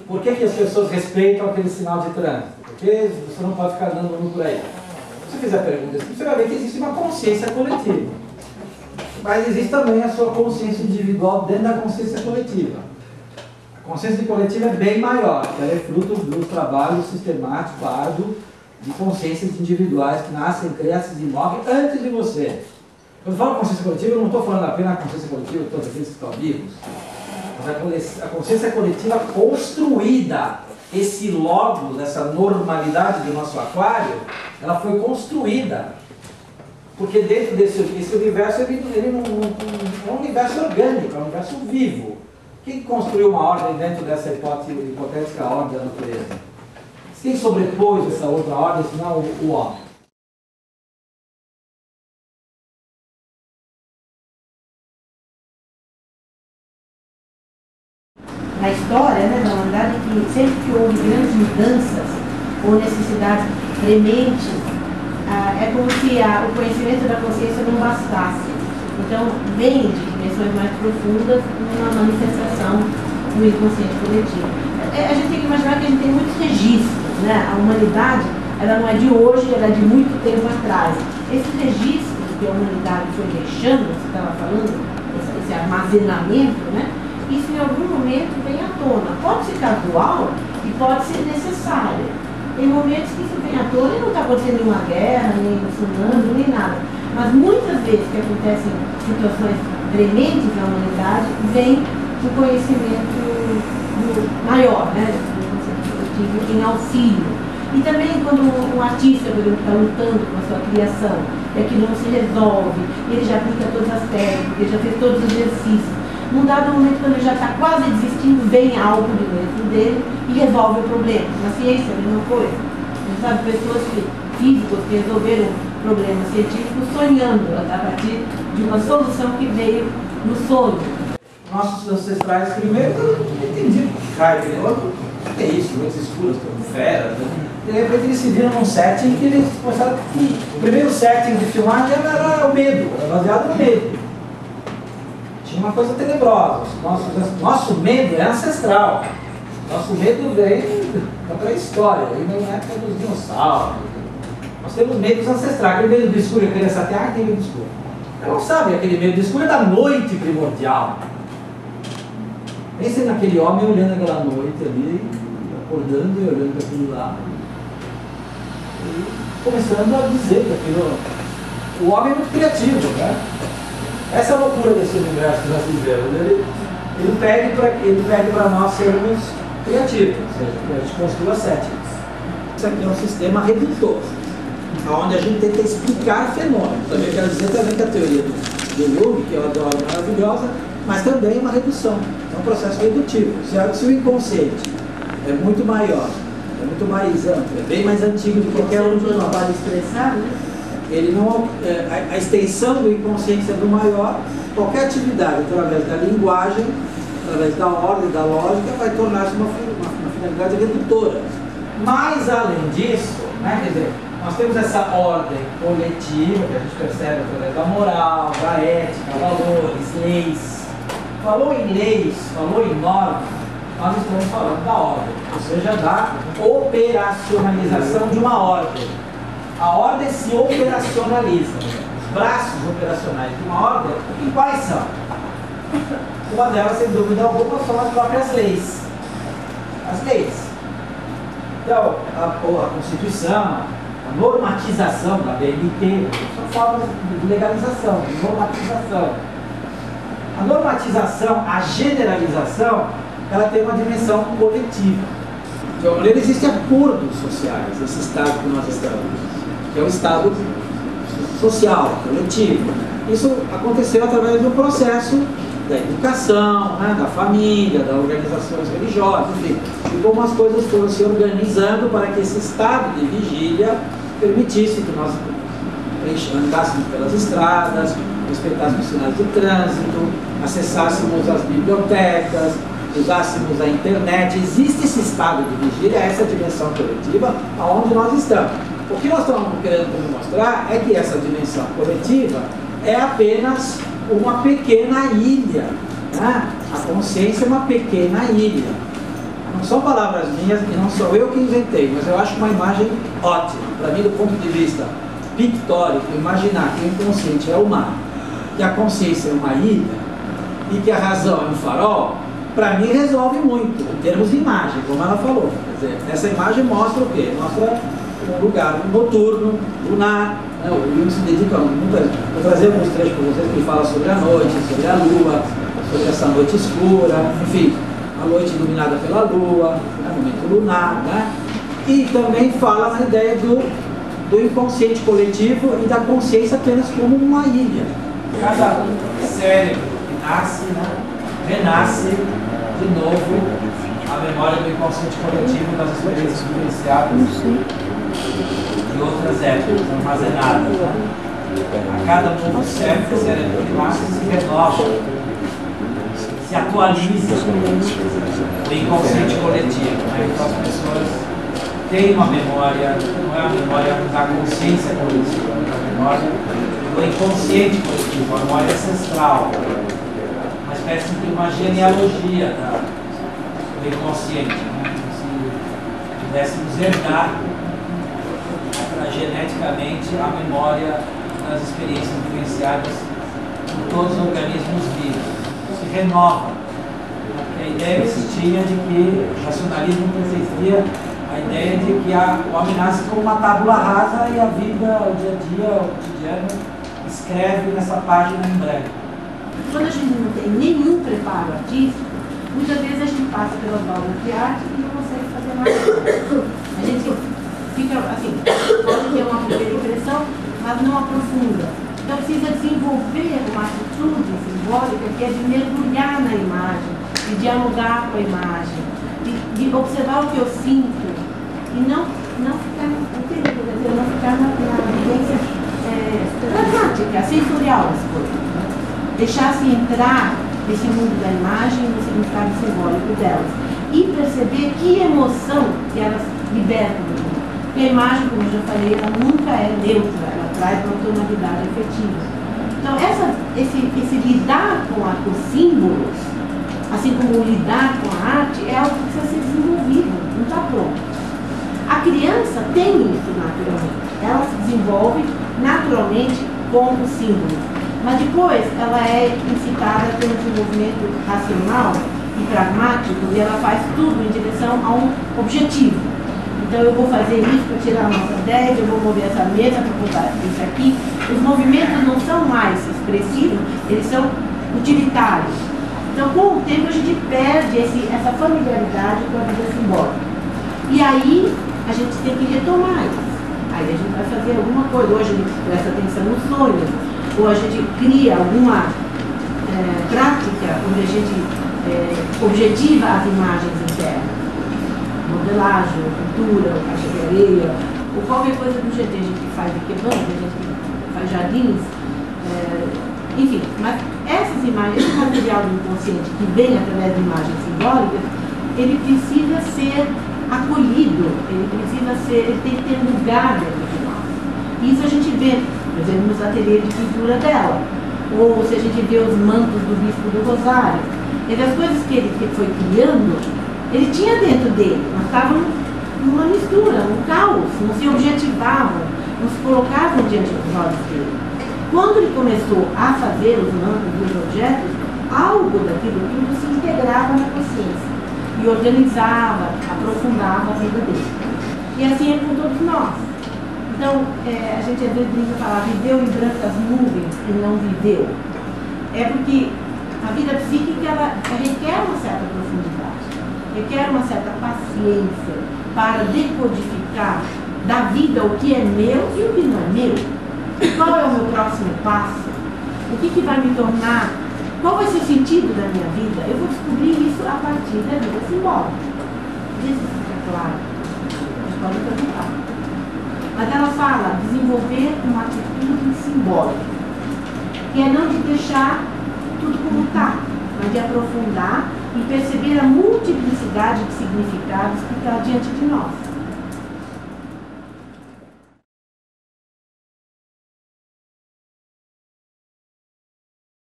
Por que as pessoas respeitam aquele sinal de trânsito? Porque você não pode ficar andando por aí. Se você fizer perguntas, você vai ver que existe uma consciência coletiva. Mas existe também a sua consciência individual dentro da consciência coletiva. A consciência coletiva é bem maior, ela é fruto do trabalho sistemático, árduo, de consciências individuais que nascem, crescem e morrem antes de você. Quando eu falo consciência coletiva, eu não estou falando apenas da consciência coletiva de todos aqueles que estão vivos, mas a consciência coletiva construída, esse logos, essa normalidade do nosso aquário, ela foi construída. Porque dentro desse universo, ele não é um universo orgânico, é um universo vivo. Quem construiu uma ordem dentro dessa hipotética ordem da natureza? Quem sobrepôs essa outra ordem, senão o homem? Na história, né, da humanidade, que sempre que houve grandes mudanças ou necessidades prementes, é como se o conhecimento da consciência não bastasse. Então, vem de dimensões mais profundas numa manifestação do inconsciente coletivo. A gente tem que imaginar que a gente tem muitos registros, né? A humanidade, ela não é de hoje, ela é de muito tempo atrás. Esses registros que a humanidade foi deixando, você estava falando, esse armazenamento, né? Isso em algum momento vem à tona. Pode ser casual e pode ser necessário. Tem momentos que isso vem à tona e não está acontecendo nenhuma guerra, nem tsunami, nem nada. Mas muitas vezes que acontecem situações prementes na humanidade, vem o conhecimento maior, né? Em auxílio. E também quando um artista, por exemplo, está lutando com a sua criação, e aquilo não se resolve, ele já aplica todas as técnicas, ele já fez todos os exercícios. Num dado momento, quando ele já está quase desistindo, vem algo de dentro dele e resolve o problema. Na ciência, a mesma coisa. A gente sabe pessoas físicos que resolveram problemas científicos sonhando a partir de uma solução que veio no sonho. Nossos ancestrais primeiro não entendiam que raio de negócio. O que é isso? Noites escuras, feras, né? De repente eles se viram num setting que eles começaram. O primeiro setting de filmagem era o medo, era baseado no medo. Tinha uma coisa tenebrosa. Nosso medo é ancestral. Nosso medo vem da pré-história, e não é dos dinossauros. Nós temos medos ancestrais. Aquele medo do escuro, a criança até tem medo do escuro. Ela não sabe, aquele medo do escuro é da noite primordial. Pense naquele homem olhando aquela noite ali, acordando e olhando para aquilo lá. E começando a dizer que aquilo. O homem é muito criativo, né? Essa é a loucura desse universo que nós vivemos. Ele pede para nós sermos criativos, ou seja, que a gente construa settings. Isso aqui é um sistema redutor, onde a gente tenta explicar fenômenos. Também quero dizer também que a teoria do Jung, que eu adoro, é maravilhosa, mas também é uma redução, é um processo redutivo. Se o inconsciente é muito maior, é muito mais amplo, é bem mais antigo do que qualquer um de nós. Pode expressar, né? Ele não, a extensão do inconsciente sendo maior, qualquer atividade através da linguagem, através da ordem, da lógica, vai tornar-se uma finalidade redutora. Mas, além disso, né, quer dizer, nós temos essa ordem coletiva que a gente percebe através da moral, da ética, valores, leis. Falou em leis, falou em normas, nós estamos falando da ordem, ou seja, da operacionalização de uma ordem. A ordem se operacionaliza. Os braços operacionais de uma ordem, e quais são? Uma delas, sem dúvida alguma, são as próprias leis. As leis. Então, a Constituição, a normatização da BNT, são formas de legalização, de normatização. A normatização, a generalização, ela tem uma dimensão coletiva. De alguma maneira, existem acordos sociais nesse estado que nós estamos, que é um estado social, coletivo. Isso aconteceu através do processo da educação, né, da família, das organizações religiosas, enfim, e como as coisas foram se organizando para que esse estado de vigília permitisse que nós andássemos pelas estradas, respeitássemos os sinais de trânsito, acessássemos as bibliotecas, usássemos a internet. Existe esse estado de vigília, essa dimensão coletiva, aonde nós estamos. O que nós estamos querendo mostrar é que essa dimensão coletiva é apenas uma pequena ilha, né? A consciência é uma pequena ilha. não são palavras minhas e não sou eu que inventei, mas eu acho uma imagem ótima. Para mim, do ponto de vista pictórico, imaginar que o inconsciente é o mar, que a consciência é uma ilha e que a razão é um farol, para mim resolve muito, em termos de imagem, como ela falou. Quer dizer, essa imagem mostra o quê? Mostra um lugar noturno, lunar, né? O livro se dedica muito a... Vou trazer alguns trechos para vocês que falam sobre a noite, sobre a lua, sobre essa noite escura, enfim, a noite iluminada pela lua, né? Momento lunar, né? E também fala na ideia do inconsciente coletivo e da consciência apenas como uma ilha. Cada cérebro que nasce, né, renasce de novo a memória do inconsciente coletivo das experiências vivenciadas de outras épocas, armazenadas. Né? A cada novo cérebro que nasce se renova, se atualiza o inconsciente coletivo. Né? Então as pessoas têm uma memória, não é a memória da consciência coletiva, é a memória do inconsciente coletivo, a memória ancestral. Uma espécie de uma genealogia do inconsciente, né? Como se pudéssemos herdar geneticamente a memória das experiências vivenciadas por todos os organismos vivos. Se renova. Porque a ideia existia de que o racionalismo presidia a ideia de que o homem nasce como uma tábula rasa e a vida, o dia a dia, o cotidiano, escreve nessa página em branco. Quando a gente não tem nenhum preparo artístico, muitas vezes a gente passa pelas aulas de arte e não consegue fazer nada. A gente fica assim, pode ter uma primeira impressão, mas não aprofunda. Então precisa desenvolver uma atitude simbólica que é de mergulhar na imagem, de dialogar com a imagem, de observar o que eu sinto e não ficar na vivência dramática, sensorial das coisas. Deixar-se entrar nesse mundo da imagem e no significado simbólico delas. E perceber que emoção que elas libertam do mundo. Porque a imagem, como eu já falei, ela nunca é neutra, ela traz uma tonalidade afetiva. Então, esse lidar com os símbolos, assim como lidar com a arte, é algo que precisa ser desenvolvido, não está pronto. A criança tem isso naturalmente. Ela se desenvolve naturalmente com o símbolo. Mas depois ela é incitada pelo desenvolvimento racional e pragmático e ela faz tudo em direção a um objetivo. Então eu vou fazer isso para tirar a nota 10, eu vou mover essa mesa para botar isso aqui. Os movimentos não são mais expressivos, eles são utilitários. Então com o tempo a gente perde essa familiaridade com a vida simbólica. E aí a gente tem que retomar isso. Aí a gente vai fazer alguma coisa. Hoje a gente presta atenção nos sonhos. Ou a gente cria alguma prática onde a gente objetiva as imagens internas. Modelagem, pintura, caixa de areia, ou qualquer coisa do jeito. A gente faz ikebana, a gente faz jardins, enfim. Mas essas imagens, esse material do inconsciente que vem através de imagens simbólicas, ele precisa ser acolhido, ele tem que ter lugar dentro de nós. Isso a gente vê, por exemplo, nos ateliês de pintura dela, ou se a gente vê os mantos do Bispo do Rosário. As coisas que ele foi criando, ele tinha dentro dele, mas estavam numa mistura, num caos, não se objetivavam, não se colocavam diante dos olhos dele. Quando ele começou a fazer os mantos e os objetos, algo daquilo tudo se integrava na consciência e organizava, aprofundava a vida dele. E assim é com todos nós. Então, a gente às vezes brinca falar, viveu em brancas nuvens e não viveu. É porque a vida psíquica ela requer uma certa profundidade, requer uma certa paciência para decodificar da vida o que é meu e o que não é meu. Qual é o meu próximo passo? O que vai me tornar? Qual vai ser o sentido da minha vida? Eu vou descobrir isso a partir da vida simbólica. Isso fica claro. Vocês podem perguntar. Mas ela fala desenvolver uma atitude simbólica, que é não de deixar tudo como está, mas de aprofundar e perceber a multiplicidade de significados que está diante de nós.